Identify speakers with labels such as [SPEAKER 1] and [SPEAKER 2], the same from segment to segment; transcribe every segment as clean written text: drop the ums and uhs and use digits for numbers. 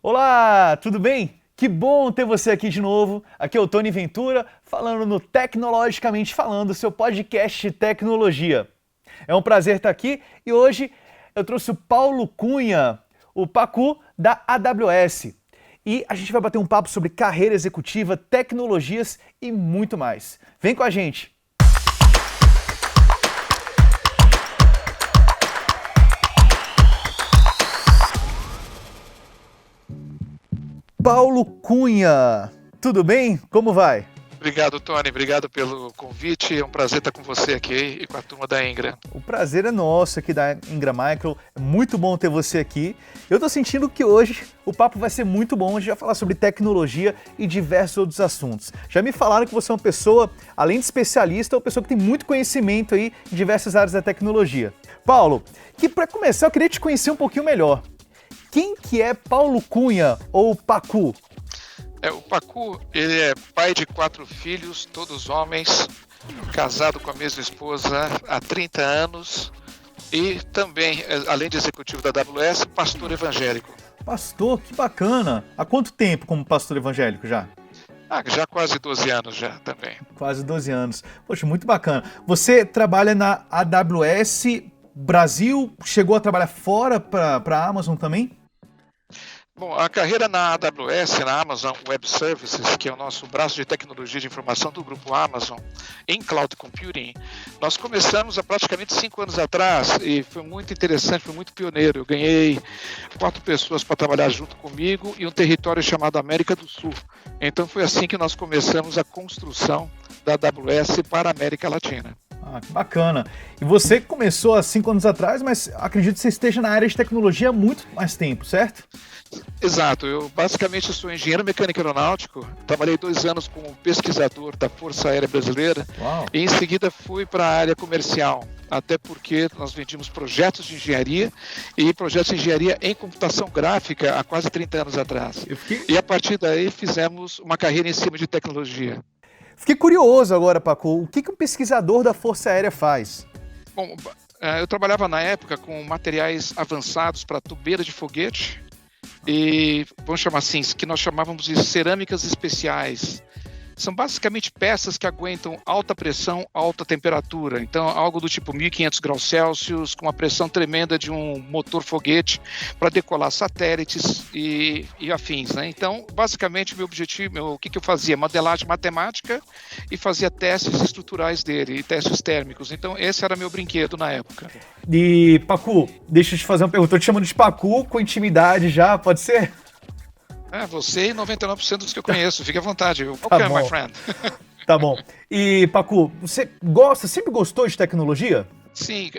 [SPEAKER 1] Olá, tudo bem? Que bom ter você aqui de novo. Aqui é o Tony Ventura, falando no Tecnologicamente Falando, seu podcast de tecnologia. É um prazer estar aqui e hoje eu trouxe o Paulo Cunha, o Pacu da AWS. E a gente vai bater um papo sobre carreira executiva, tecnologias e muito mais. Vem com a gente! Paulo Cunha, tudo bem? Como vai?
[SPEAKER 2] Obrigado, Tony. Obrigado pelo convite. É um prazer estar com você aqui e com a turma da Ingram.
[SPEAKER 1] O prazer é nosso aqui da Ingram Micro. É muito bom ter você aqui. Eu tô sentindo que hoje o papo vai ser muito bom. A gente vai falar sobre tecnologia e diversos outros assuntos. Já me falaram que você é uma pessoa, além de especialista, é uma pessoa que tem muito conhecimento aí em diversas áreas da tecnologia. Paulo, que para começar eu queria te conhecer um pouquinho melhor. Quem que é Paulo Cunha, ou Pacu?
[SPEAKER 2] O Pacu, ele é pai de 4 filhos, todos homens, casado com a mesma esposa há 30 anos e também, além de executivo da AWS, pastor evangélico.
[SPEAKER 1] Pastor, que bacana! Há quanto tempo como pastor evangélico já?
[SPEAKER 2] Já quase 12 anos já também.
[SPEAKER 1] Quase 12 anos. Poxa, muito bacana. Você trabalha na AWS Brasil, chegou a trabalhar fora para a Amazon também?
[SPEAKER 2] Bom, a carreira na AWS, na Amazon Web Services, que é o nosso braço de tecnologia de informação do grupo Amazon, em Cloud Computing, nós começamos há praticamente 5 anos atrás e foi muito interessante, foi muito pioneiro. Eu ganhei 4 pessoas para trabalhar junto comigo e um território chamado América do Sul. Então foi assim que nós começamos a construção da AWS para a América Latina.
[SPEAKER 1] Ah, que bacana. E você começou há 5 anos atrás, mas acredito que você esteja na área de tecnologia há muito mais tempo, certo?
[SPEAKER 2] Exato, eu basicamente sou engenheiro mecânico aeronáutico, trabalhei 2 anos como pesquisador da Força Aérea Brasileira.
[SPEAKER 1] Uau.
[SPEAKER 2] E em seguida fui para a área comercial, até porque nós vendíamos projetos de engenharia e projetos de engenharia em computação gráfica há quase 30 anos atrás. E a partir daí fizemos uma carreira em cima de tecnologia.
[SPEAKER 1] Fiquei curioso agora, Pacu, o que um pesquisador da Força Aérea faz?
[SPEAKER 2] Bom, eu trabalhava na época com materiais avançados para tubeira de foguete e, vamos chamar assim, que nós chamávamos de cerâmicas especiais. São basicamente peças que aguentam alta pressão, alta temperatura. Então, algo do tipo 1.500 graus Celsius, com uma pressão tremenda de um motor foguete para decolar satélites e afins, né? Então, basicamente, meu objetivo, o que eu fazia? Modelagem matemática e fazia testes estruturais dele, e testes térmicos. Então, esse era meu brinquedo na época.
[SPEAKER 1] E, Pacu, deixa eu te fazer uma pergunta. Eu te chamando de Pacu com intimidade já, pode ser?
[SPEAKER 2] Você e 99% dos que eu conheço, fique à vontade.
[SPEAKER 1] Tá
[SPEAKER 2] Ok,
[SPEAKER 1] bom.
[SPEAKER 2] my friend.
[SPEAKER 1] Tá bom. E, Pacu, você sempre gostou de tecnologia?
[SPEAKER 2] Sim,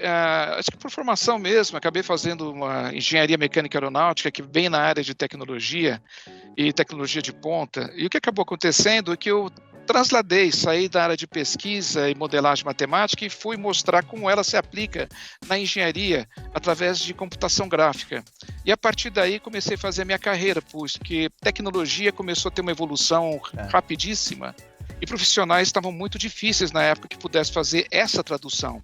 [SPEAKER 2] acho que por formação mesmo, acabei fazendo uma engenharia mecânica aeronáutica, que bem na área de tecnologia e tecnologia de ponta. E o que acabou acontecendo é que eu saí da área de pesquisa e modelagem matemática e fui mostrar como ela se aplica na engenharia através de computação gráfica. E a partir daí comecei a fazer a minha carreira, porque tecnologia começou a ter uma evolução rapidíssima e profissionais estavam muito difíceis na época que pudessem fazer essa tradução.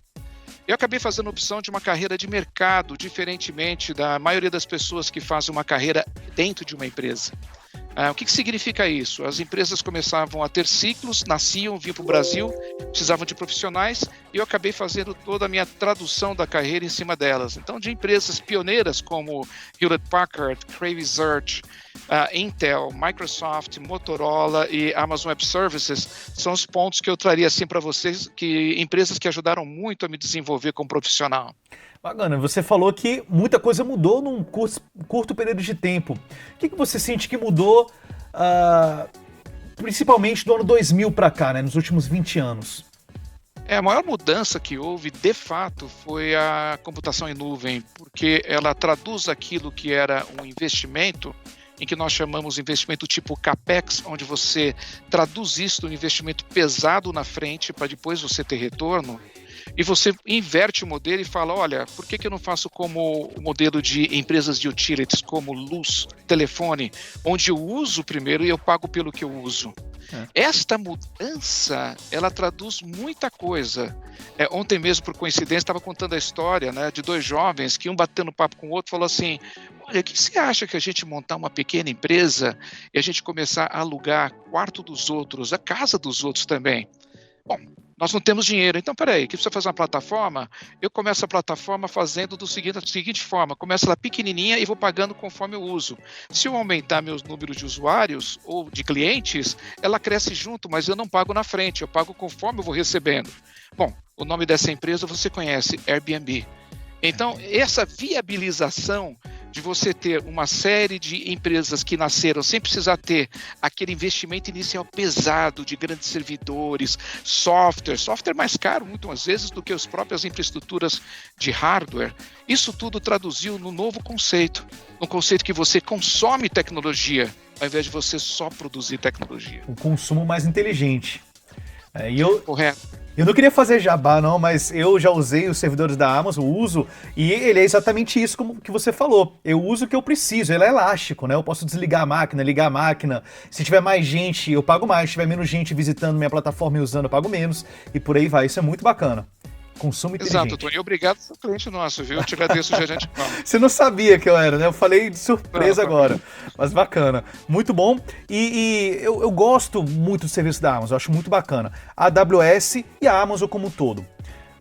[SPEAKER 2] Eu acabei fazendo a opção de uma carreira de mercado, diferentemente da maioria das pessoas que fazem uma carreira dentro de uma empresa. O que significa isso? As empresas começavam a ter ciclos, nasciam, vinham para o Brasil, precisavam de profissionais e eu acabei fazendo toda a minha tradução da carreira em cima delas. Então, de empresas pioneiras como Hewlett-Packard, Cray Research, Intel, Microsoft, Motorola e Amazon Web Services são os pontos que eu traria assim para vocês, que empresas que ajudaram muito a me desenvolver como profissional.
[SPEAKER 1] Bacana, você falou que muita coisa mudou num curto período de tempo. O que você sente que mudou, principalmente do ano 2000 para cá, né, nos últimos 20 anos?
[SPEAKER 2] A maior mudança que houve, de fato, foi a computação em nuvem, porque ela traduz aquilo que era um investimento, em que nós chamamos de investimento tipo CAPEX, onde você traduz isso no investimento pesado na frente para depois você ter retorno, e você inverte o modelo e fala, olha, por que eu não faço como o modelo de empresas de utilities, como luz, telefone, onde eu uso primeiro e eu pago pelo que eu uso. Esta mudança, ela traduz muita coisa. Ontem mesmo, por coincidência, estava contando a história, né, de 2 jovens que um batendo papo com o outro falou assim, olha, o que você acha que a gente montar uma pequena empresa e a gente começar a alugar quarto dos outros, a casa dos outros também? Bom, nós não temos dinheiro, então peraí, que precisa fazer uma plataforma? Eu começo a plataforma fazendo da seguinte forma, começa ela pequenininha e vou pagando conforme eu uso. Se eu aumentar meus números de usuários ou de clientes, ela cresce junto, mas eu não pago na frente, eu pago conforme eu vou recebendo. Bom, o nome dessa empresa você conhece, Airbnb. Então, essa viabilização de você ter uma série de empresas que nasceram sem precisar ter aquele investimento inicial pesado de grandes servidores, software mais caro muitas vezes do que as próprias infraestruturas de hardware, isso tudo traduziu no novo conceito, no conceito que você consome tecnologia, ao invés de você só produzir tecnologia.
[SPEAKER 1] O consumo mais inteligente.
[SPEAKER 2] Correto.
[SPEAKER 1] Eu não queria fazer jabá, não, mas eu já usei os servidores da Amazon, uso, e ele é exatamente isso como que você falou. Eu uso o que eu preciso, ele é elástico, né? Eu posso desligar a máquina, ligar a máquina. Se tiver mais gente, eu pago mais. Se tiver menos gente visitando minha plataforma e usando, eu pago menos. E por aí vai. Isso é muito bacana. Consumo inteligente.
[SPEAKER 2] Exato, Tony. Obrigado por ser cliente nosso, viu? Eu te agradeço, gerente.
[SPEAKER 1] Você não sabia que eu era, né? Eu falei de surpresa agora. Mas bacana. Muito bom. E eu gosto muito do serviço da Amazon. Eu acho muito bacana. A AWS e a Amazon como um todo.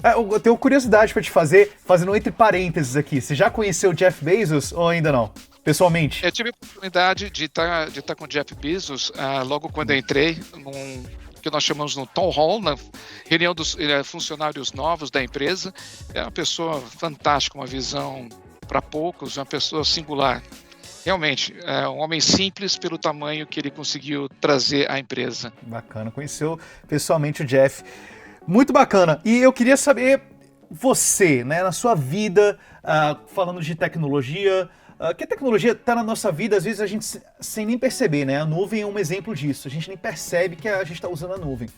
[SPEAKER 1] Eu tenho curiosidade para te fazer, fazendo entre parênteses aqui. Você já conheceu o Jeff Bezos ou ainda não? Pessoalmente?
[SPEAKER 2] Eu tive a oportunidade de estar com o Jeff Bezos logo quando eu entrei num que nós chamamos no Town Hall, na reunião dos funcionários novos da empresa. É uma pessoa fantástica, uma visão para poucos, uma pessoa singular. Realmente, é um homem simples pelo tamanho que ele conseguiu trazer à empresa.
[SPEAKER 1] Bacana, conheceu pessoalmente o Jeff. Muito bacana. E eu queria saber, você, né, na sua vida, falando de tecnologia, que a tecnologia está na nossa vida, às vezes a gente sem nem perceber, né? A nuvem é um exemplo disso. A gente nem percebe que a gente está usando a nuvem.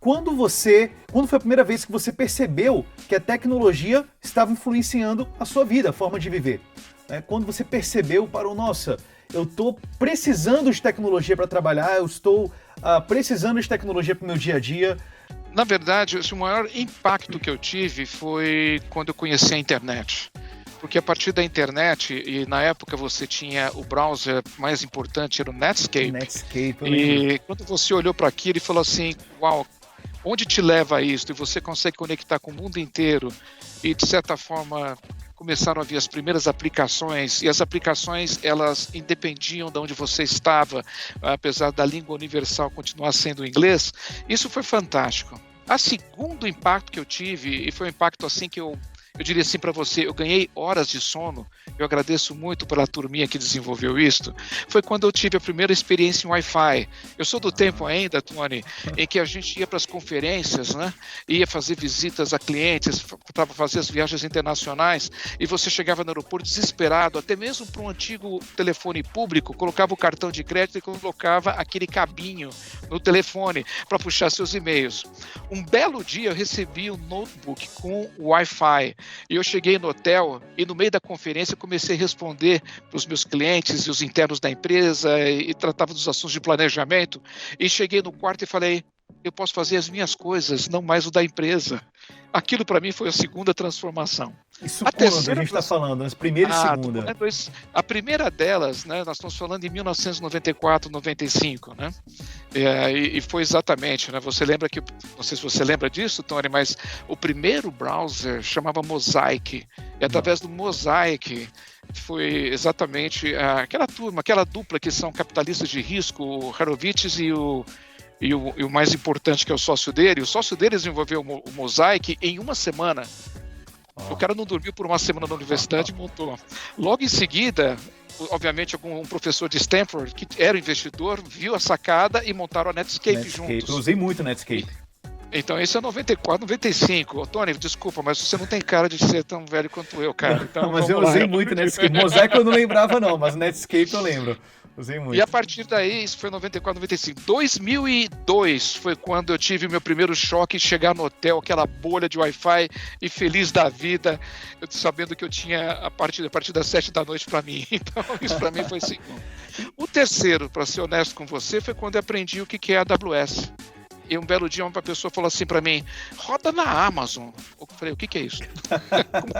[SPEAKER 1] Quando foi a primeira vez que você percebeu que a tecnologia estava influenciando a sua vida, a forma de viver? Quando você percebeu, parou, nossa, eu estou precisando de tecnologia para trabalhar, eu estou precisando de tecnologia para o meu dia a dia.
[SPEAKER 2] Na verdade, o maior impacto que eu tive foi quando eu conheci a internet. Porque a partir da internet, e na época você tinha o browser mais importante, era o Netscape. E quando você olhou para aquilo e falou assim, uau, onde te leva isso? E você consegue conectar com o mundo inteiro. E de certa forma começaram a vir as primeiras aplicações, e as aplicações elas independiam de onde você estava, apesar da língua universal continuar sendo o inglês. Isso foi fantástico. O segundo impacto que eu tive, e foi um impacto assim que eu diria assim para você, eu ganhei horas de sono, eu agradeço muito pela turminha que desenvolveu isso, foi quando eu tive a primeira experiência em Wi-Fi. Eu sou do tempo ainda, Tony, em que a gente ia para as conferências, né? Ia fazer visitas a clientes, para fazer as viagens internacionais, e você chegava no aeroporto desesperado, até mesmo para um antigo telefone público, colocava o cartão de crédito e colocava aquele cabinho no telefone para puxar seus e-mails. Um belo dia eu recebi um notebook com Wi-Fi, e eu cheguei no hotel e no meio da conferência comecei a responder para os meus clientes e os internos da empresa e tratava dos assuntos de planejamento, e cheguei no quarto e falei, eu posso fazer as minhas coisas, não mais o da empresa. Aquilo para mim foi a segunda transformação.
[SPEAKER 1] Isso quando a gente está falando, as primeiras e segunda?
[SPEAKER 2] A primeira delas, né, nós estamos falando em 1994, 95, né? E foi exatamente, né? Você lembra que, não sei se você lembra disso, Tony, mas o primeiro browser chamava Mosaic, e através do Mosaic foi exatamente aquela dupla que são capitalistas de risco, o Horowitz e o mais importante, que é o sócio dele. O sócio dele desenvolveu o Mosaic em uma semana. O cara não dormiu por uma semana na universidade e montou. Logo em seguida, obviamente, um professor de Stanford, que era investidor, viu a sacada e montaram a Netscape juntos.
[SPEAKER 1] Eu usei muito Netscape.
[SPEAKER 2] Então, isso é 94, 95. Tony, desculpa, mas você não tem cara de ser tão velho quanto eu, cara. Então,
[SPEAKER 1] mas eu usei muito Netscape. Mosaic eu não lembrava, não, mas Netscape eu lembro. Usei muito.
[SPEAKER 2] E a partir daí, isso foi 94, 95. 2002 foi quando eu tive o meu primeiro choque de chegar no hotel, aquela bolha de Wi-Fi, e feliz da vida, sabendo que eu tinha a partir das 7 da noite para mim. Então, isso para mim foi segundo. O terceiro, para ser honesto com você, foi quando eu aprendi o que é a AWS. e um belo dia uma pessoa falou assim para mim, roda na Amazon. Eu falei, o que é isso?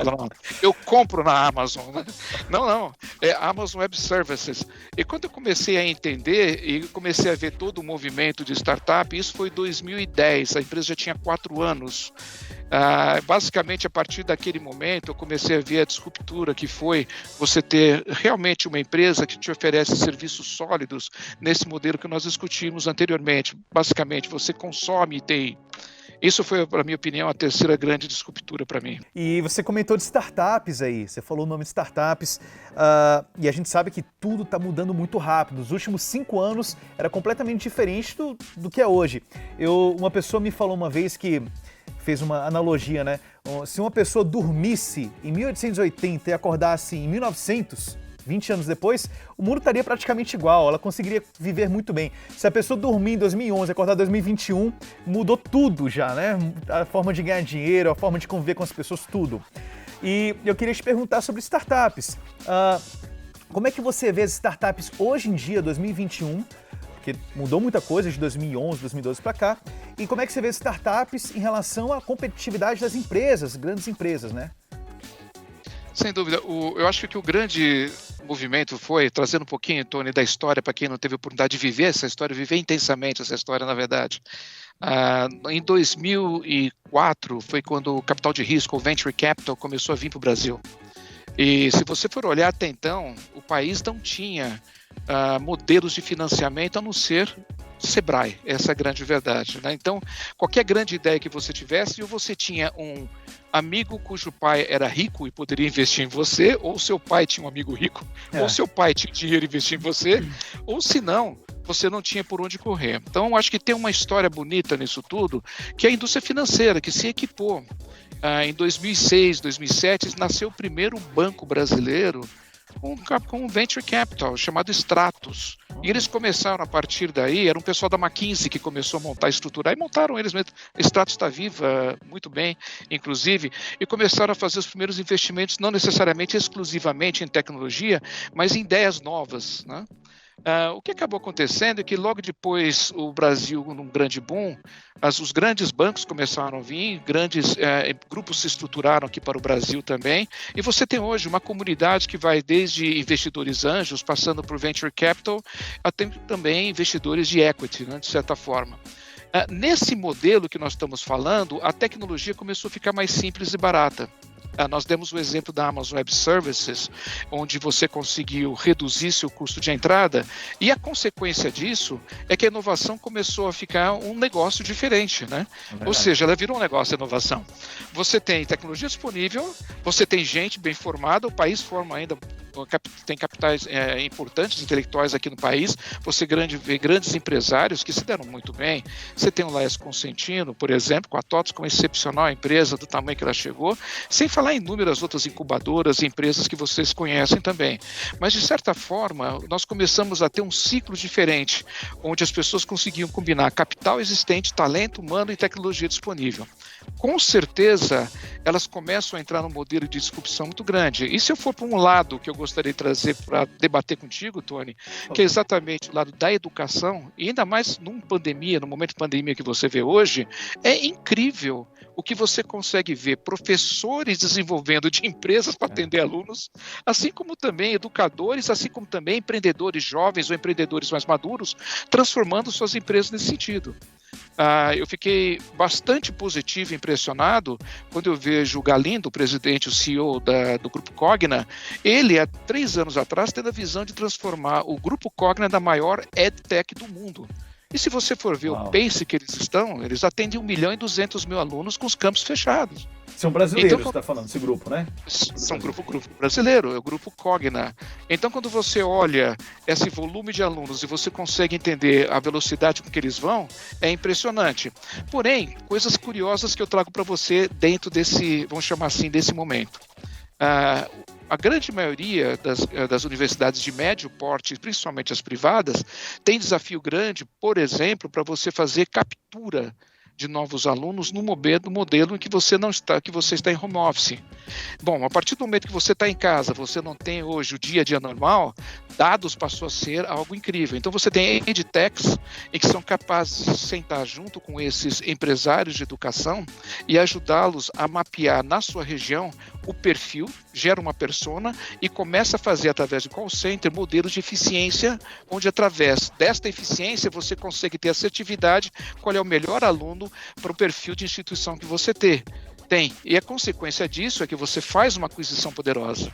[SPEAKER 2] Como eu compro na Amazon, né? Não, é Amazon Web Services. E quando eu comecei a entender e comecei a ver todo o movimento de startup, isso foi em 2010, a empresa já tinha 4 anos. Basicamente, a partir daquele momento, eu comecei a ver a disruptura que foi você ter realmente uma empresa que te oferece serviços sólidos nesse modelo que nós discutimos anteriormente. Basicamente, você consome TI. Isso foi, na minha opinião, a terceira grande disruptura para mim.
[SPEAKER 1] E você comentou de startups aí, você falou o nome de startups, e a gente sabe que tudo está mudando muito rápido. Os últimos 5 anos era completamente diferente do que é hoje. Uma pessoa me falou uma vez que fez uma analogia, né? Se uma pessoa dormisse em 1880 e acordasse em 1900, 20 anos depois, o mundo estaria praticamente igual, ela conseguiria viver muito bem. Se a pessoa dormir em 2011 e acordar em 2021, mudou tudo já, né? A forma de ganhar dinheiro, a forma de conviver com as pessoas, tudo. E eu queria te perguntar sobre startups. Como é que você vê as startups hoje em dia, 2021, porque mudou muita coisa de 2011, 2012 para cá, e como é que você vê startups em relação à competitividade das empresas, grandes empresas, né?
[SPEAKER 2] Sem dúvida. Eu acho que o grande movimento foi, trazendo um pouquinho, Tony, da história, para quem não teve a oportunidade de viver essa história, viver intensamente essa história, na verdade. Em 2004 foi quando o capital de risco, o Venture Capital, começou a vir para o Brasil. E se você for olhar até então, o país não tinha modelos de financiamento a não ser Sebrae, essa é a grande verdade, né? Então, qualquer grande ideia que você tivesse, ou você tinha um amigo cujo pai era rico e poderia investir em você, ou seu pai tinha um amigo rico, ou seu pai tinha dinheiro e investir em você, ou se não, você não tinha por onde correr. Então, acho que tem uma história bonita nisso tudo, que é a indústria financeira, que se equipou. Em 2006, 2007, nasceu o primeiro banco brasileiro com um venture capital chamado Stratos. E eles começaram a partir daí, era um pessoal da McKinsey que começou a montar, estruturar, e montaram eles mesmos. Stratos está viva muito bem, inclusive, e começaram a fazer os primeiros investimentos, não necessariamente exclusivamente em tecnologia, mas em ideias novas, né? O que acabou acontecendo é que logo depois o Brasil, num grande boom, os grandes bancos começaram a vir, grandes grupos se estruturaram aqui para o Brasil também, e você tem hoje uma comunidade que vai desde investidores anjos, passando por venture capital, até também investidores de equity, né, de certa forma. Nesse modelo que nós estamos falando, a tecnologia começou a ficar mais simples e barata. Nós demos o exemplo da Amazon Web Services, onde você conseguiu reduzir seu custo de entrada, e a consequência disso é que a inovação começou a ficar um negócio diferente, né? Ou seja, ela virou um negócio de inovação. Você tem tecnologia disponível, você tem gente bem formada, o país forma ainda, tem capitais importantes intelectuais aqui no país, você vê grandes empresários que se deram muito bem. Você tem o Laes Consentino, por exemplo, com a TOTS, com uma excepcional empresa do tamanho que ela chegou, sem falar em inúmeras outras incubadoras e empresas que vocês conhecem também. Mas, de certa forma, nós começamos a ter um ciclo diferente, onde as pessoas conseguiam combinar capital existente, talento humano e tecnologia disponível. Com certeza, elas começam a entrar num modelo de disrupção muito grande. E se eu for para um lado que eu gostaria de trazer para debater contigo, Tony, que é exatamente o lado da educação, e ainda mais no momento de pandemia que você vê hoje, é incrível o que você consegue ver professores desenvolvendo de empresas para atender alunos, assim como também educadores, assim como também empreendedores jovens ou empreendedores mais maduros, transformando suas empresas nesse sentido. Eu fiquei bastante positivo e impressionado quando eu vejo o Galindo, o presidente, o CEO do Grupo Cogna, ele, há 3 anos atrás, tendo a visão de transformar o Grupo Cogna na maior EdTech do mundo. E se você for ver o pace que eles atendem 1.200.000 alunos com os campos fechados.
[SPEAKER 1] São brasileiros, então, você está falando, esse grupo, né?
[SPEAKER 2] São grupo brasileiro, é o Grupo Cogna. Então, quando você olha esse volume de alunos e você consegue entender a velocidade com que eles vão, é impressionante. Porém, coisas curiosas que eu trago para você dentro desse, vamos chamar assim, desse momento. A grande maioria das universidades de médio porte, principalmente as privadas, tem desafio grande, por exemplo, para você fazer captura de novos alunos no modelo em que você está em home office. Bom, a partir do momento que você está em casa, você não tem hoje o dia a dia normal, dados passou a ser algo incrível. Então você tem edtechs em que são capazes de sentar junto com esses empresários de educação e ajudá-los a mapear na sua região o perfil, gera uma persona e começa a fazer através de call center modelos de eficiência, onde através desta eficiência você consegue ter assertividade, qual é o melhor aluno para o perfil de instituição que você tem. E a consequência disso é que você faz uma aquisição poderosa.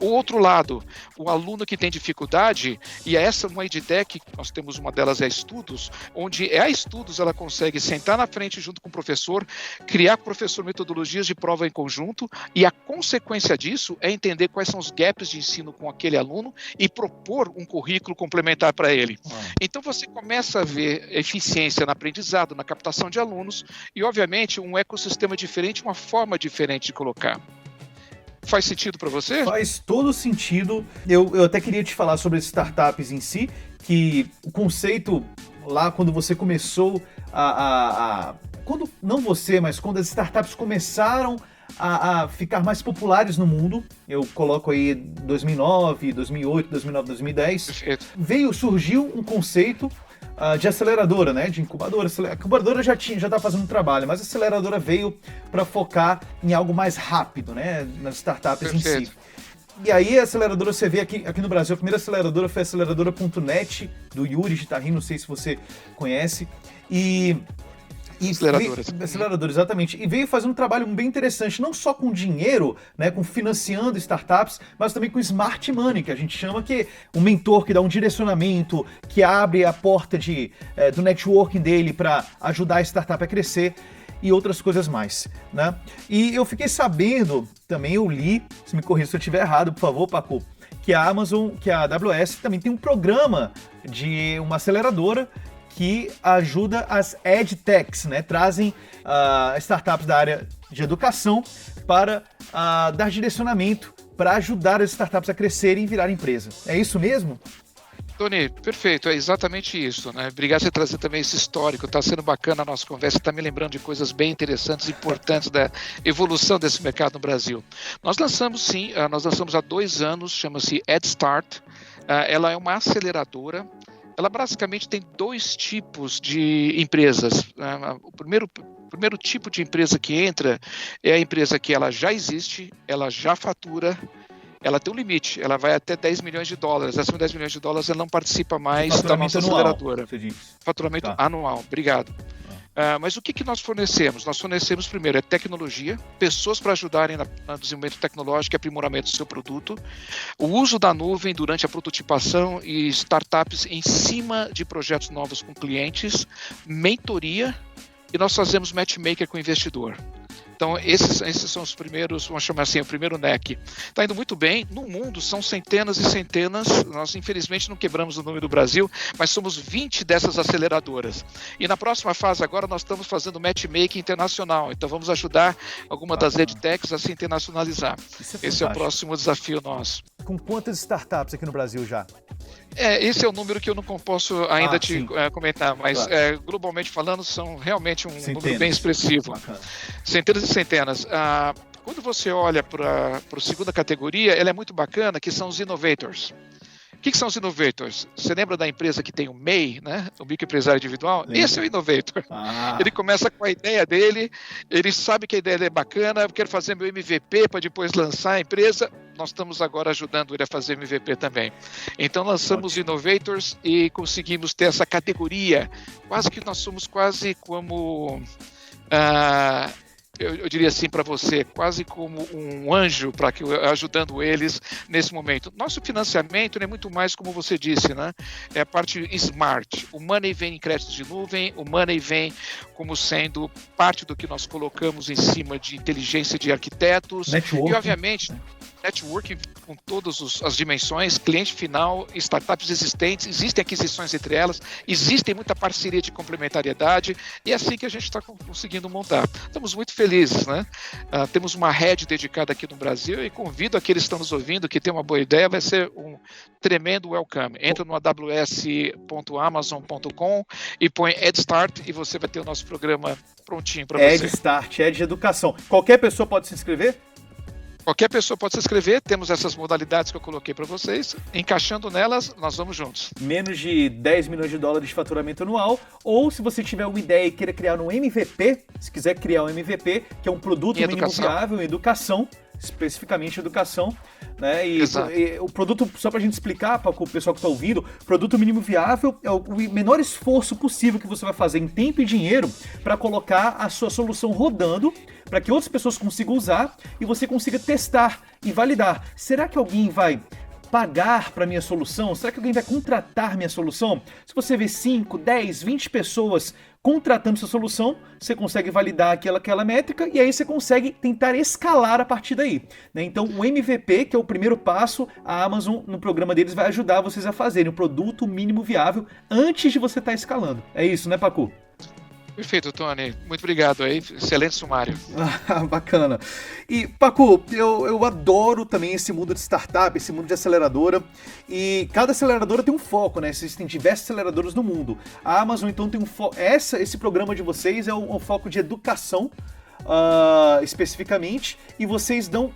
[SPEAKER 2] O outro lado, o aluno que tem dificuldade, e essa uma edtech, nós temos uma delas é Estudos, onde a Estudos ela consegue sentar na frente junto com o professor, criar com o professor metodologias de prova em conjunto, e a consequência disso é entender quais são os gaps de ensino com aquele aluno e propor um currículo complementar para ele. Então você começa a ver eficiência no aprendizado, na captação de alunos, e obviamente um ecossistema diferente, uma forma diferente de colocar. Faz sentido para você?
[SPEAKER 1] Faz todo sentido. Eu até queria te falar sobre as startups em si, que o conceito lá quando você começou quando, não você, mas quando as startups começaram a ficar mais populares no mundo, eu coloco aí 2009, 2008, 2009, 2010,
[SPEAKER 2] Perfeito.
[SPEAKER 1] Surgiu um conceito de aceleradora, né? De incubadora. A incubadora já está fazendo um trabalho, mas a aceleradora veio para focar em algo mais rápido, né? Nas startups
[SPEAKER 2] Perfeito.
[SPEAKER 1] em si. E aí a aceleradora, você vê aqui no Brasil, a primeira aceleradora foi a aceleradora.net, do Yuri de Tarrim, não sei se você conhece. Acelerador, exatamente. E veio fazendo um trabalho bem interessante, não só com dinheiro, né, com financiando startups, mas também com smart money, que a gente chama, que é um mentor que dá um direcionamento, que abre a porta do networking dele para ajudar a startup a crescer e outras coisas mais, né? E eu fiquei sabendo, também eu li, se me corrija se eu estiver errado, por favor, Paco, que a Amazon, que a AWS também tem um programa de uma aceleradora que ajuda as edtechs, né? Trazem startups da área de educação para dar direcionamento, para ajudar as startups a crescerem e virar empresa. É isso mesmo?
[SPEAKER 2] Tony, perfeito, é exatamente isso, né? Obrigado por você trazer também esse histórico, está sendo bacana a nossa conversa, está me lembrando de coisas bem interessantes e importantes da evolução desse mercado no Brasil. Nós lançamos há 2 anos, chama-se EdStart, ela é uma aceleradora. Ela basicamente tem 2 tipos de empresas. O primeiro tipo de empresa que entra é a empresa que ela já existe, ela já fatura, ela tem um limite, ela vai até $10 milhões. Acima de $10 milhões ela não participa mais da nossa aceleradora. Faturamento anual, obrigado. Mas o que nós fornecemos? Nós fornecemos primeiro tecnologia, pessoas para ajudarem no desenvolvimento tecnológico e aprimoramento do seu produto, o uso da nuvem durante a prototipação e startups em cima de projetos novos com clientes, mentoria, e nós fazemos matchmaker com o investidor. Então, esses são os primeiros, vamos chamar assim, o primeiro NEC. Está indo muito bem. No mundo, são centenas e centenas. Nós, infelizmente, não quebramos o número do Brasil, mas somos 20 dessas aceleradoras. E na próxima fase, agora, nós estamos fazendo matchmaking internacional. Então, vamos ajudar alguma das edtechs a se internacionalizar. Esse é o próximo desafio nosso.
[SPEAKER 1] Com quantas startups aqui no Brasil já?
[SPEAKER 2] Esse é o número que eu não posso ainda comentar, mas
[SPEAKER 1] claro.
[SPEAKER 2] Globalmente falando, são realmente um
[SPEAKER 1] Centenas.
[SPEAKER 2] número bem expressivo.
[SPEAKER 1] Bacana.
[SPEAKER 2] Centenas e centenas. Quando você olha para a segunda categoria, ela é muito bacana, que são os innovators. O que são os innovators? Você lembra da empresa que tem o MEI, né? O microempresário individual?
[SPEAKER 1] Lembra.
[SPEAKER 2] Esse é o innovator. Ele começa com a ideia dele, ele sabe que a ideia dele é bacana, eu quero fazer meu MVP para depois lançar a empresa. Nós estamos agora ajudando ele a fazer MVP também. Então lançamos innovators e conseguimos ter essa categoria. Quase que nós somos quase como... Eu diria assim para você, quase como um anjo ajudando eles nesse momento. Nosso financiamento é muito mais, como você disse, né? É a parte smart. O money vem em créditos de nuvem, o money vem como sendo parte do que nós colocamos em cima de inteligência de arquitetos.
[SPEAKER 1] Networking.
[SPEAKER 2] E, obviamente, networking com todas as dimensões, cliente final, startups existentes, existem aquisições entre elas, existem muita parceria de complementariedade, e é assim que a gente está conseguindo montar. Estamos muito felizes, né? Temos uma rede dedicada aqui no Brasil, e convido aqueles que estão nos ouvindo, que tem uma boa ideia, vai ser um tremendo welcome. Entra no aws.amazon.com e põe EdStart, e você vai ter o nosso programa prontinho para você.
[SPEAKER 1] EdStart, de educação. Qualquer pessoa pode se inscrever?
[SPEAKER 2] Qualquer pessoa pode se inscrever, temos essas modalidades que eu coloquei para vocês, encaixando nelas, nós vamos juntos.
[SPEAKER 1] Menos de 10 milhões de dólares de faturamento anual, ou se você tiver uma ideia e queira criar um MVP, se quiser criar um MVP, que é um produto mínimo viável em educação, especificamente educação, né? E o produto, só para a gente explicar para o pessoal que está ouvindo, produto mínimo viável é o menor esforço possível que você vai fazer em tempo e dinheiro para colocar a sua solução rodando, para que outras pessoas consigam usar e você consiga testar e validar. Será que alguém vai pagar para minha solução? Será que alguém vai contratar minha solução? Se você vê 5, 10, 20 pessoas contratando sua solução, você consegue validar aquela métrica e aí você consegue tentar escalar a partir daí, né? Então o MVP, que é o primeiro passo, a Amazon no programa deles vai ajudar vocês a fazerem o produto mínimo viável antes de você estar escalando. É isso, né, Pacu?
[SPEAKER 2] Perfeito, Tony. Muito obrigado aí. Excelente sumário.
[SPEAKER 1] Bacana. E, Pacu, eu adoro também esse mundo de startup, esse mundo de aceleradora. E cada aceleradora tem um foco, né? Existem diversas aceleradoras no mundo. A Amazon, então, tem um foco. Esse programa de vocês é um foco de educação, especificamente. E vocês dão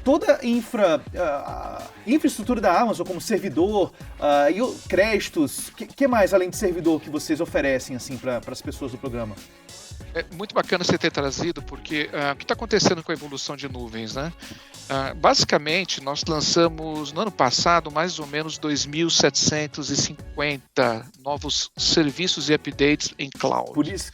[SPEAKER 1] toda a infraestrutura da Amazon, como servidor e créditos. Que mais, além de servidor, que vocês oferecem assim, para as pessoas do programa?
[SPEAKER 2] É muito bacana você ter trazido, porque o que está acontecendo com a evolução de nuvens, né? Basicamente, nós lançamos no ano passado mais ou menos 2.750 novos serviços e updates em cloud.
[SPEAKER 1] Por isso.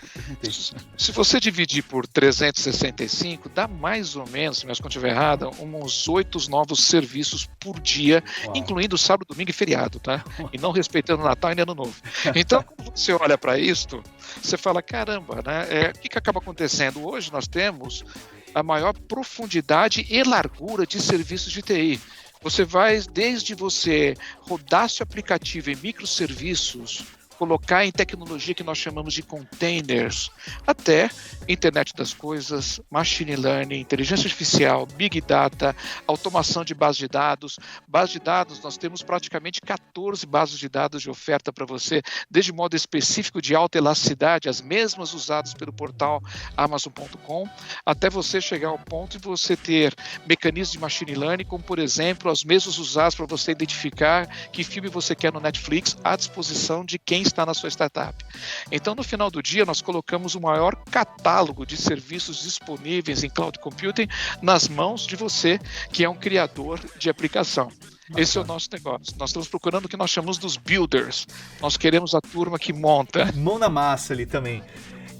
[SPEAKER 2] Se você dividir por 365, dá mais ou menos, se minha conta estiver errada, uns 8 novos serviços por dia, incluindo sábado, domingo e feriado, tá? E não respeitando Natal e Ano Novo. Então, quando você olha para isso, você fala, caramba, né? O que acaba acontecendo? Hoje nós temos a maior profundidade e largura de serviços de TI. Você vai, desde você rodar seu aplicativo em microserviços, colocar em tecnologia que nós chamamos de containers, até internet das coisas, machine learning, inteligência artificial, big data, automação de bases de dados. Base de dados, nós temos praticamente 14 bases de dados de oferta para você, desde modo específico de alta elasticidade, as mesmas usadas pelo portal Amazon.com, até você chegar ao ponto de você ter mecanismos de machine learning, como por exemplo, as mesmas usadas para você identificar que filme você quer no Netflix à disposição de quem está na sua startup. Então, no final do dia, nós colocamos o maior catálogo de serviços disponíveis em cloud computing nas mãos de você, que é um criador de aplicação. Esse é o nosso negócio. Nós estamos procurando o que nós chamamos dos builders. Nós queremos a turma que monta.
[SPEAKER 1] Mão na massa ali também.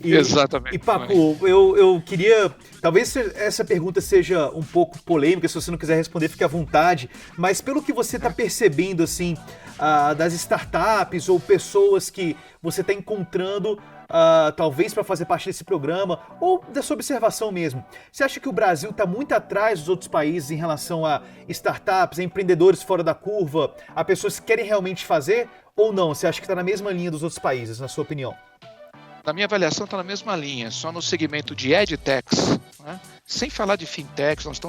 [SPEAKER 2] Exatamente.
[SPEAKER 1] E Paco, eu queria... Talvez essa pergunta seja um pouco polêmica, se você não quiser responder, fique à vontade. Mas pelo que você está percebendo, assim, das startups ou pessoas que você está encontrando, talvez para fazer parte desse programa, ou da sua observação mesmo, você acha que o Brasil está muito atrás dos outros países em relação a startups, a empreendedores fora da curva, a pessoas que querem realmente fazer, ou não? Você acha que está na mesma linha dos outros países, na sua opinião?
[SPEAKER 2] Na minha avaliação está na mesma linha, só no segmento de edtechs, né? Sem falar de fintechs, nós não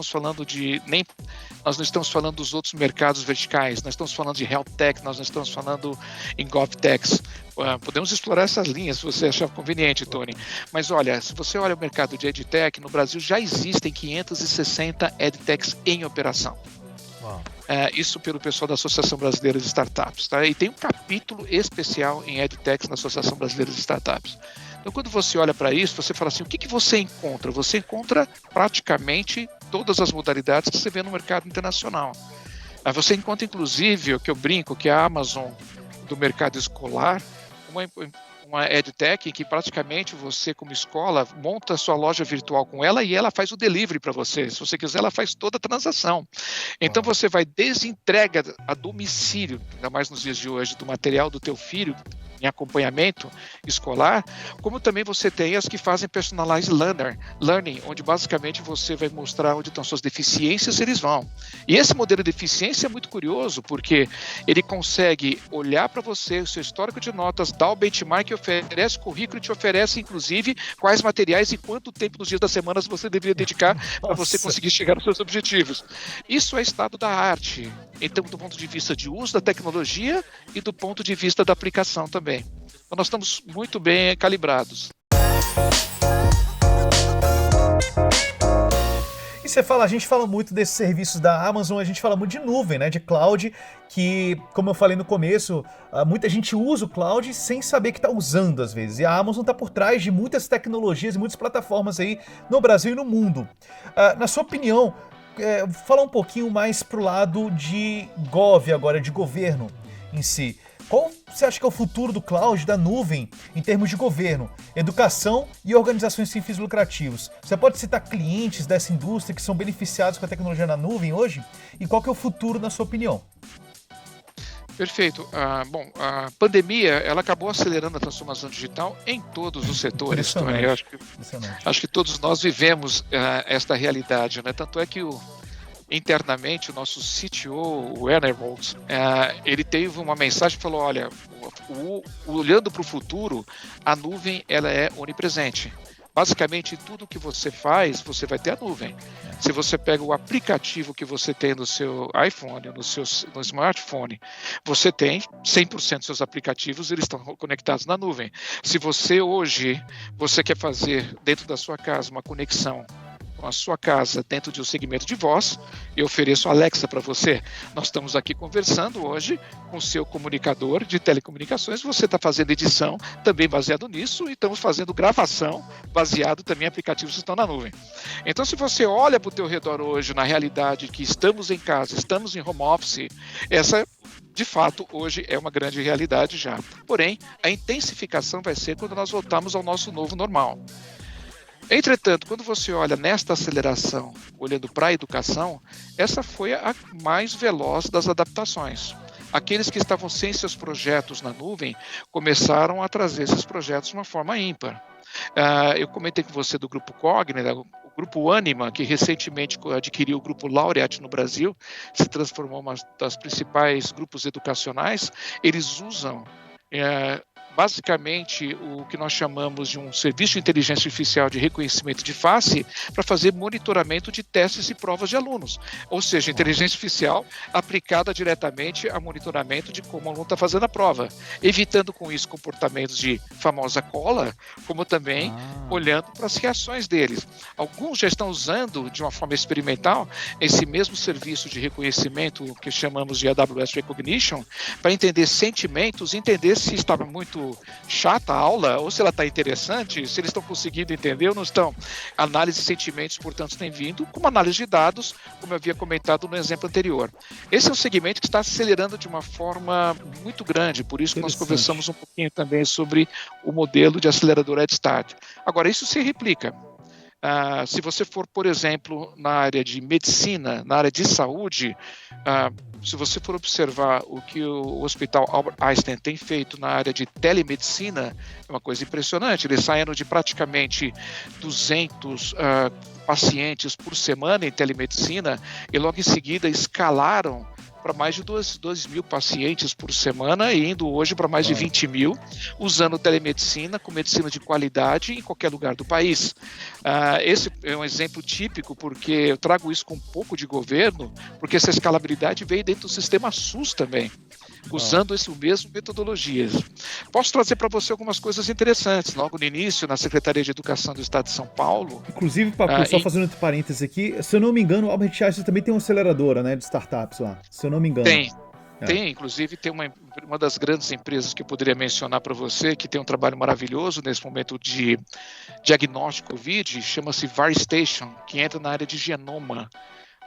[SPEAKER 2] estamos falando dos outros mercados verticais, nós estamos falando de health tech, nós não estamos falando em govtechs. Podemos explorar essas linhas se você achar conveniente, Tony. Mas olha, se você olha o mercado de edtech, no Brasil já existem 560 edtechs em operação. Isso pelo pessoal da Associação Brasileira de Startups, tá? E tem um capítulo especial em EdTechs na Associação Brasileira de Startups. Então, quando você olha para isso, você fala assim, o que você encontra? Você encontra praticamente todas as modalidades que você vê no mercado internacional. Você encontra, inclusive, o que eu brinco, que a Amazon do mercado escolar, uma EdTech em que praticamente você, como escola, monta a sua loja virtual com ela e ela faz o delivery para você. Se você quiser, ela faz toda a transação. Então você vai desde entrega a domicílio, ainda mais nos dias de hoje, do material do teu filho, em acompanhamento escolar, como também você tem as que fazem personalized learning, onde basicamente você vai mostrar onde estão suas deficiências e eles vão. E esse modelo de eficiência é muito curioso, porque ele consegue olhar para você, o seu histórico de notas, dar o benchmark, oferece currículo e te oferece, inclusive, quais materiais e quanto tempo nos dias da semana você deveria dedicar para você conseguir chegar aos seus objetivos. Isso é estado da arte. Então, do ponto de vista de uso da tecnologia e do ponto de vista da aplicação também. Então, nós estamos muito bem calibrados.
[SPEAKER 1] E você fala, a gente fala muito desses serviços da Amazon, a gente fala muito de nuvem, né, de cloud, que, como eu falei no começo, muita gente usa o cloud sem saber que está usando às vezes. E a Amazon está por trás de muitas tecnologias e muitas plataformas aí no Brasil e no mundo. Na sua opinião, falar um pouquinho mais pro lado de Gov agora, de governo em si. Qual você acha que é o futuro do cloud, da nuvem, em termos de governo, educação e organizações sem fins lucrativos? Você pode citar clientes dessa indústria que são beneficiados com a tecnologia na nuvem hoje? E qual que é o futuro, na sua opinião?
[SPEAKER 2] Perfeito. A pandemia ela acabou acelerando a transformação digital em todos os setores. Também. Eu acho que todos nós vivemos esta realidade, né? Tanto é que internamente o nosso CTO, o Werner Volz, ele teve uma mensagem que falou: olha, olhando para o futuro, a nuvem ela é onipresente. Basicamente, tudo que você faz, você vai ter a nuvem. Se você pega o aplicativo que você tem no seu iPhone, no smartphone, você tem 100% dos seus aplicativos, eles estão conectados na nuvem. Se você quer fazer dentro da sua casa uma conexão com a sua casa dentro de um segmento de voz, eu ofereço a Alexa para você. Nós estamos aqui conversando hoje com o seu comunicador de telecomunicações, você está fazendo edição também baseado nisso e estamos fazendo gravação baseado também em aplicativos que estão na nuvem. Então, se você olha para o teu redor hoje, na realidade que estamos em casa, estamos em home office, essa de fato, hoje é uma grande realidade já. Porém, a intensificação vai ser quando nós voltarmos ao nosso novo normal. Entretanto, quando você olha nesta aceleração, olhando para a educação, essa foi a mais veloz das adaptações. Aqueles que estavam sem seus projetos na nuvem começaram a trazer esses projetos de uma forma ímpar. Eu comentei com você do Grupo Cogni, o Grupo Anima, que recentemente adquiriu o Grupo Laureate no Brasil, se transformou em um dos principais grupos educacionais. Eles usam basicamente o que nós chamamos de um serviço de inteligência artificial de reconhecimento de face para fazer monitoramento de testes e provas de alunos. Ou seja, inteligência artificial aplicada diretamente a monitoramento de como o aluno está fazendo a prova, evitando com isso comportamentos de famosa cola, como também olhando para as reações deles. Alguns já estão usando de uma forma experimental esse mesmo serviço de reconhecimento que chamamos de AWS Recognition para entender sentimentos, entender se estava muito chata a aula, ou se ela está interessante, se eles estão conseguindo entender ou não estão. Análise de sentimentos, portanto, tem vindo como análise de dados, como eu havia comentado no exemplo anterior. Esse é um segmento que está acelerando de uma forma muito grande, por isso que nós conversamos um pouquinho também sobre o modelo de acelerador Head Start. Agora, isso se replica. Se você for, por exemplo, na área de medicina, na área de saúde, se você for observar o que o Hospital Albert Einstein tem feito na área de telemedicina, é uma coisa impressionante. Eles saíram de praticamente 200 pacientes por semana em telemedicina e logo em seguida escalaram para mais de 2 mil pacientes por semana e indo hoje para mais de 20 mil, usando telemedicina com medicina de qualidade em qualquer lugar do país. Esse é um exemplo típico porque eu trago isso com um pouco de governo, porque essa escalabilidade veio dentro do sistema SUS também, usando esse mesmo metodologias. Posso trazer para você algumas coisas interessantes. Logo no início, na Secretaria de Educação do Estado de São Paulo...
[SPEAKER 1] Inclusive, Papo, só fazendo entre parênteses aqui, se eu não me engano, o Albert Einstein também tem uma aceleradora, né, de startups lá, se eu não me engano.
[SPEAKER 2] Tem, inclusive tem uma das grandes empresas que eu poderia mencionar para você, que tem um trabalho maravilhoso nesse momento de diagnóstico COVID, chama-se VarStation, que entra na área de genoma.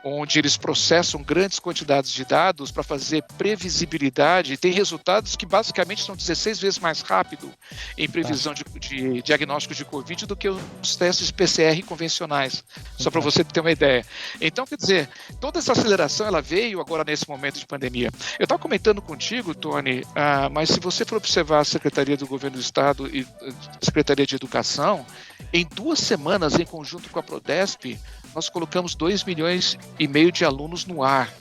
[SPEAKER 2] onde eles processam grandes quantidades de dados para fazer previsibilidade, e tem resultados que basicamente são 16 vezes mais rápido em previsão de diagnóstico de Covid do que os testes PCR convencionais, só para você ter uma ideia. Então, quer dizer, toda essa aceleração ela veio agora nesse momento de pandemia. Eu estava comentando contigo, Tony, mas se você for observar a Secretaria do Governo do Estado e a Secretaria de Educação, em 2 semanas, em conjunto com a Prodesp, nós colocamos 2,5 milhões de alunos no ar,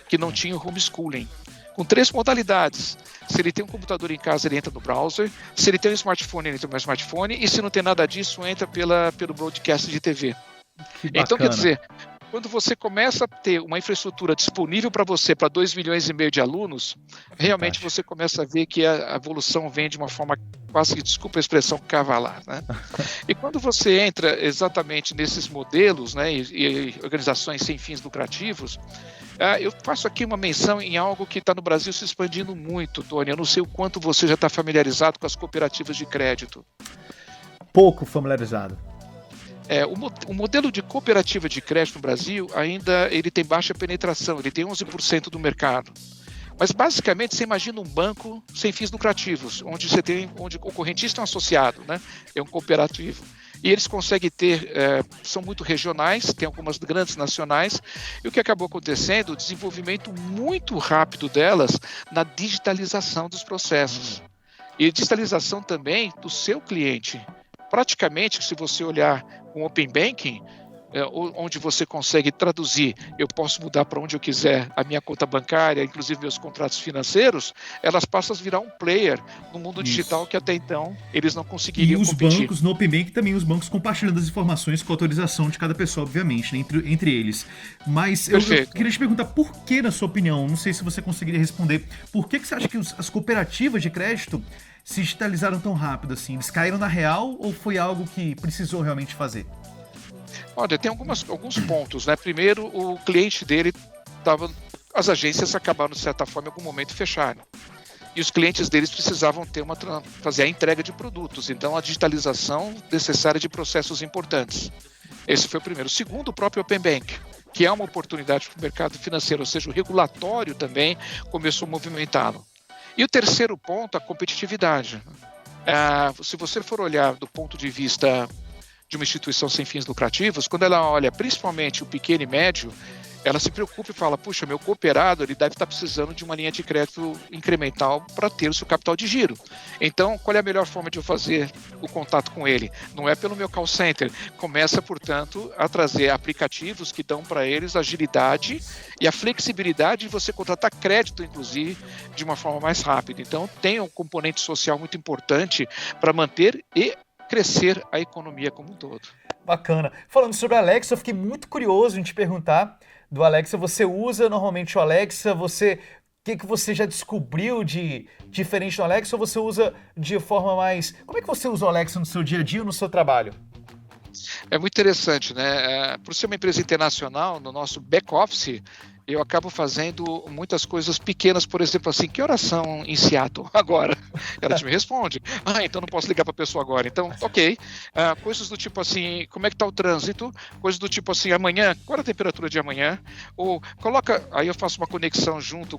[SPEAKER 2] que não tinham homeschooling, com 3 modalidades. Se ele tem um computador em casa, ele entra no browser. Se ele tem um smartphone, ele entra no smartphone. E se não tem nada disso, entra pelo broadcast de TV. Então, quer dizer, quando você começa a ter uma infraestrutura disponível para você, para 2,5 milhões de alunos, realmente você começa a ver que a evolução vem de uma forma quase que, desculpa a expressão, cavalar, né? E quando você entra exatamente nesses modelos, né, e organizações sem fins lucrativos, eu faço aqui uma menção em algo que está no Brasil se expandindo muito, Tony. Eu não sei o quanto você já está familiarizado com as cooperativas de crédito.
[SPEAKER 1] Pouco familiarizado.
[SPEAKER 2] O modelo de cooperativa de crédito no Brasil ainda ele tem baixa penetração, ele tem 11% do mercado. Mas basicamente você imagina um banco sem fins lucrativos, onde o correntista é um associado, né? É um cooperativo. E eles conseguem ter, são muito regionais, tem algumas grandes nacionais, e o que acabou acontecendo, o desenvolvimento muito rápido delas na digitalização dos processos. E digitalização também do seu cliente. Praticamente, se você olhar com Open Banking, onde você consegue traduzir, eu posso mudar para onde eu quiser a minha conta bancária, inclusive meus contratos financeiros, elas passam a virar um player no mundo digital que até então eles não conseguiriam competir.
[SPEAKER 1] E os bancos, no Open Banking também, os bancos compartilhando as informações com a autorização de cada pessoa, obviamente, né, entre eles. Mas eu queria te perguntar por que, na sua opinião, não sei se você conseguiria responder, por que você acha que as cooperativas de crédito se digitalizaram tão rápido assim? Eles caíram na real ou foi algo que precisou realmente fazer?
[SPEAKER 2] Olha, tem alguns pontos, né? Primeiro, o cliente dele as agências acabaram, de certa forma, em algum momento fecharem. E os clientes deles precisavam fazer a entrega de produtos. Então, a digitalização necessária de processos importantes. Esse foi o primeiro. O segundo, o próprio Open Bank, que é uma oportunidade para o mercado financeiro, ou seja, o regulatório também começou a movimentá-lo. E o terceiro ponto, a competitividade. Se você for olhar do ponto de vista de uma instituição sem fins lucrativos, quando ela olha principalmente o pequeno e médio, ela se preocupa e fala, puxa, meu cooperado ele deve estar precisando de uma linha de crédito incremental para ter o seu capital de giro. Então, qual é a melhor forma de eu fazer o contato com ele? Não é pelo meu call center. Começa, portanto, a trazer aplicativos que dão para eles agilidade e a flexibilidade de você contratar crédito, inclusive, de uma forma mais rápida. Então, tem um componente social muito importante para manter e crescer a economia como um todo.
[SPEAKER 1] Bacana. Falando sobre a Alexa, eu fiquei muito curioso em te perguntar do Alexa. Você usa normalmente o Alexa? O que você já descobriu de diferente do Alexa? Ou você usa de forma mais... Como é que você usa o Alexa no seu dia a dia ou no seu trabalho?
[SPEAKER 2] É muito interessante, né? Por ser uma empresa internacional, no nosso back-office, eu acabo fazendo muitas coisas pequenas, por exemplo, assim, que horas são em Seattle agora? Ela me responde, então não posso ligar para a pessoa agora. Então, ok. Coisas do tipo assim, como é que está o trânsito? Coisas do tipo assim, amanhã, qual é a temperatura de amanhã? Ou aí eu faço uma conexão junto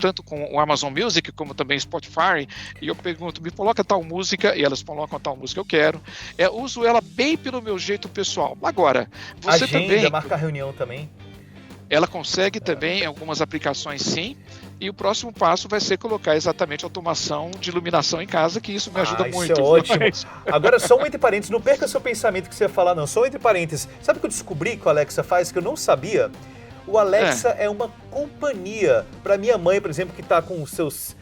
[SPEAKER 2] tanto com o Amazon Music, como também Spotify, e eu pergunto, me coloca tal música, e elas colocam tal música que eu quero. Eu uso ela bem pelo meu jeito pessoal. Agora, você também...
[SPEAKER 1] marcar reunião também.
[SPEAKER 2] Ela consegue também em algumas aplicações, sim, e o próximo passo vai ser colocar exatamente automação de iluminação em casa, que isso me ajuda muito.
[SPEAKER 1] Isso é ótimo. Agora, só um entre parênteses, não perca seu pensamento que você ia falar, não, só um entre parênteses. Sabe o que eu descobri que o Alexa faz, que eu não sabia? O Alexa é uma companhia. Para minha mãe, por exemplo, que está com os seus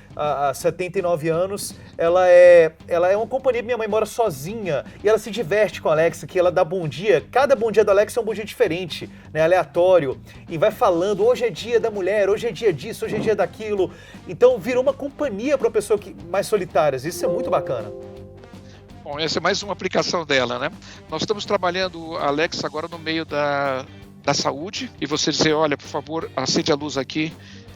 [SPEAKER 1] 79 anos, ela é uma companhia. Minha mãe mora sozinha e ela se diverte com a Alexa, que ela dá bom dia. Cada bom dia da Alexa é um bom dia diferente, né, aleatório, e vai falando, hoje é dia da mulher, hoje é dia disso, hoje é dia daquilo. Então virou uma companhia para pessoas mais solitárias. Isso é muito bacana.
[SPEAKER 2] Bom, essa é mais uma aplicação dela, né? Nós estamos trabalhando a Alexa agora no meio da saúde, e você dizer, olha, por favor, acende a luz aqui,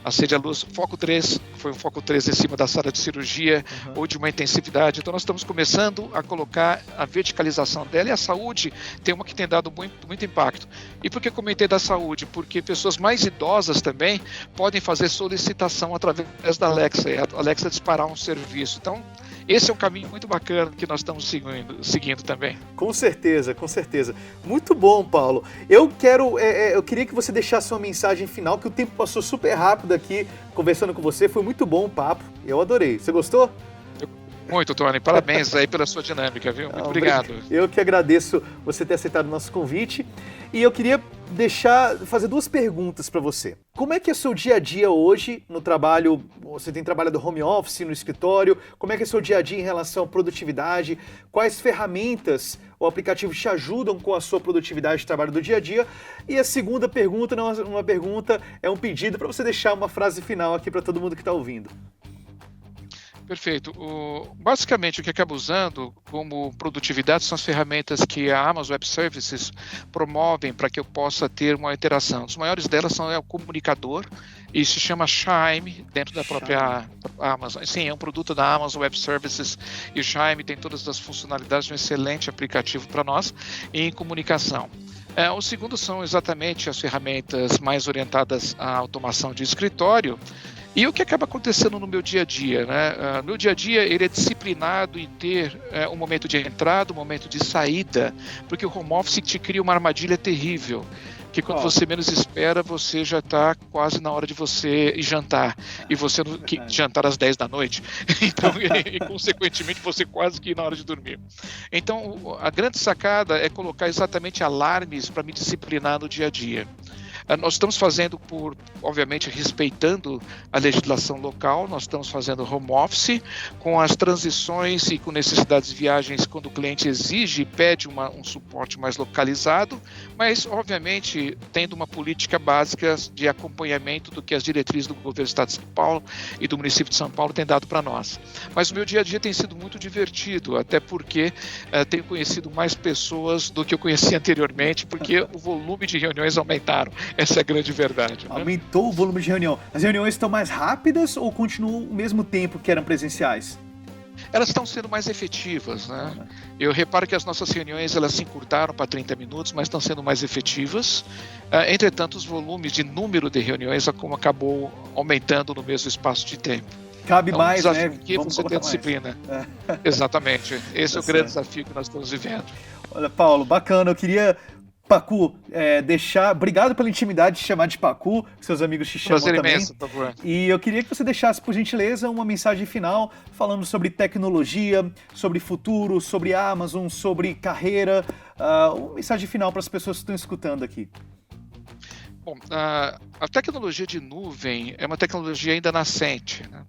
[SPEAKER 2] acende a luz, foco 3, foi um foco 3 em cima da sala de cirurgia, ou de uma intensividade. Então nós estamos começando a colocar a verticalização dela, e a saúde tem uma que tem dado muito impacto. E por que comentei da saúde? Porque pessoas mais idosas também podem fazer solicitação através da Alexa, e a Alexa disparar um serviço. Então, esse é um caminho muito bacana que nós estamos seguindo também.
[SPEAKER 1] Com certeza, com certeza. Muito bom, Paulo. Eu queria que você deixasse uma mensagem final, que o tempo passou super rápido aqui, conversando com você. Foi muito bom o papo. Eu adorei. Você gostou?
[SPEAKER 2] Muito, Tony. Parabéns aí pela sua dinâmica, viu? Muito obrigado.
[SPEAKER 1] Eu que agradeço você ter aceitado o nosso convite. E eu queria fazer duas perguntas para você. Como é que é o seu dia a dia hoje no trabalho? Você tem trabalhado home office, no escritório? Como é que é o seu dia a dia em relação à produtividade? Quais ferramentas ou aplicativos te ajudam com a sua produtividade de trabalho do dia a dia? E a segunda pergunta, não é uma pergunta, é um pedido para você deixar uma frase final aqui para todo mundo que está ouvindo.
[SPEAKER 2] Perfeito. Basicamente, o que acaba usando como produtividade são as ferramentas que a Amazon Web Services promovem para que eu possa ter uma interação. Os maiores delas são o comunicador, e se chama Chime, dentro da própria Amazon. Sim, é um produto da Amazon Web Services, e o Chime tem todas as funcionalidades de um excelente aplicativo para nós em comunicação. O segundo são exatamente as ferramentas mais orientadas à automação de escritório. E o que acaba acontecendo no meu dia a dia, né? No dia a dia, ele é disciplinado em ter um momento de entrada, um momento de saída, porque o home office te cria uma armadilha terrível, que quando você menos espera, você já está quase na hora de você ir jantar, e você jantar às 10 da noite, então, e consequentemente você quase que na hora de dormir. Então, a grande sacada é colocar exatamente alarmes para me disciplinar no dia a dia. Nós estamos fazendo obviamente, respeitando a legislação local, nós estamos fazendo home office, com as transições e com necessidades de viagens quando o cliente exige e pede um suporte mais localizado, mas, obviamente, tendo uma política básica de acompanhamento do que as diretrizes do governo do Estado de São Paulo e do município de São Paulo têm dado para nós. Mas o meu dia a dia tem sido muito divertido, até porque tenho conhecido mais pessoas do que eu conhecia anteriormente, porque o volume de reuniões aumentaram. Essa é a grande verdade. Né?
[SPEAKER 1] Aumentou o volume de reunião. As reuniões estão mais rápidas ou continuam o mesmo tempo que eram presenciais?
[SPEAKER 2] Elas estão sendo mais efetivas, né? Eu reparo que as nossas reuniões elas se encurtaram para 30 minutos, mas estão sendo mais efetivas. Entretanto, os volumes de número de reuniões acabou aumentando no mesmo espaço de tempo.
[SPEAKER 1] Cabe mais, né?
[SPEAKER 2] Que você tem disciplina. Exatamente. Esse é o grande desafio que nós estamos vivendo.
[SPEAKER 1] Olha, Paulo, bacana. Eu queria... Pacu, obrigado pela intimidade de chamar de Pacu, seus amigos te chamam também. Imenso, por favor. E eu queria que você deixasse, por gentileza, uma mensagem final falando sobre tecnologia, sobre futuro, sobre Amazon, sobre carreira, uma mensagem final para as pessoas que estão escutando aqui.
[SPEAKER 2] Bom, a tecnologia de nuvem é uma tecnologia ainda nascente, né?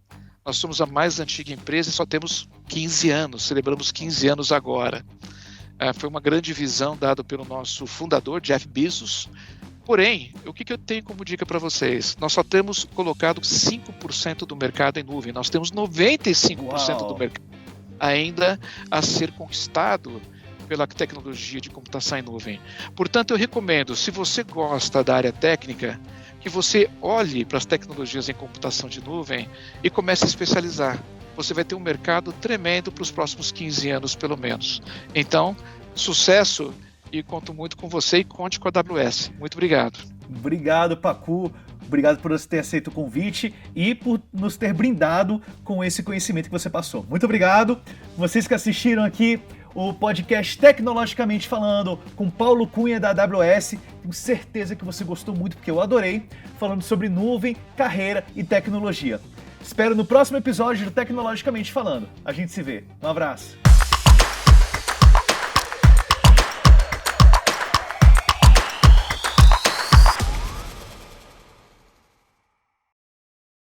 [SPEAKER 2] Nós somos a mais antiga empresa e só temos 15 anos, celebramos 15 anos agora. Foi uma grande visão dada pelo nosso fundador, Jeff Bezos. Porém, o que eu tenho como dica para vocês? Nós só temos colocado 5% do mercado em nuvem. Nós temos 95% do mercado ainda a ser conquistado pela tecnologia de computação em nuvem. Portanto, eu recomendo, se você gosta da área técnica, que você olhe para as tecnologias em computação de nuvem e comece a especializar. Você vai ter um mercado tremendo para os próximos 15 anos, pelo menos. Então, sucesso, e conto muito com você e conte com a AWS. Muito obrigado.
[SPEAKER 1] Obrigado, Pacu. Obrigado por você ter aceito o convite e por nos ter brindado com esse conhecimento que você passou. Muito obrigado. Vocês que assistiram aqui o podcast Tecnologicamente Falando com Paulo Cunha da AWS. Tenho certeza que você gostou muito, porque eu adorei, falando sobre nuvem, carreira e tecnologia. Espero no próximo episódio do Tecnologicamente Falando. A gente se vê. Um abraço.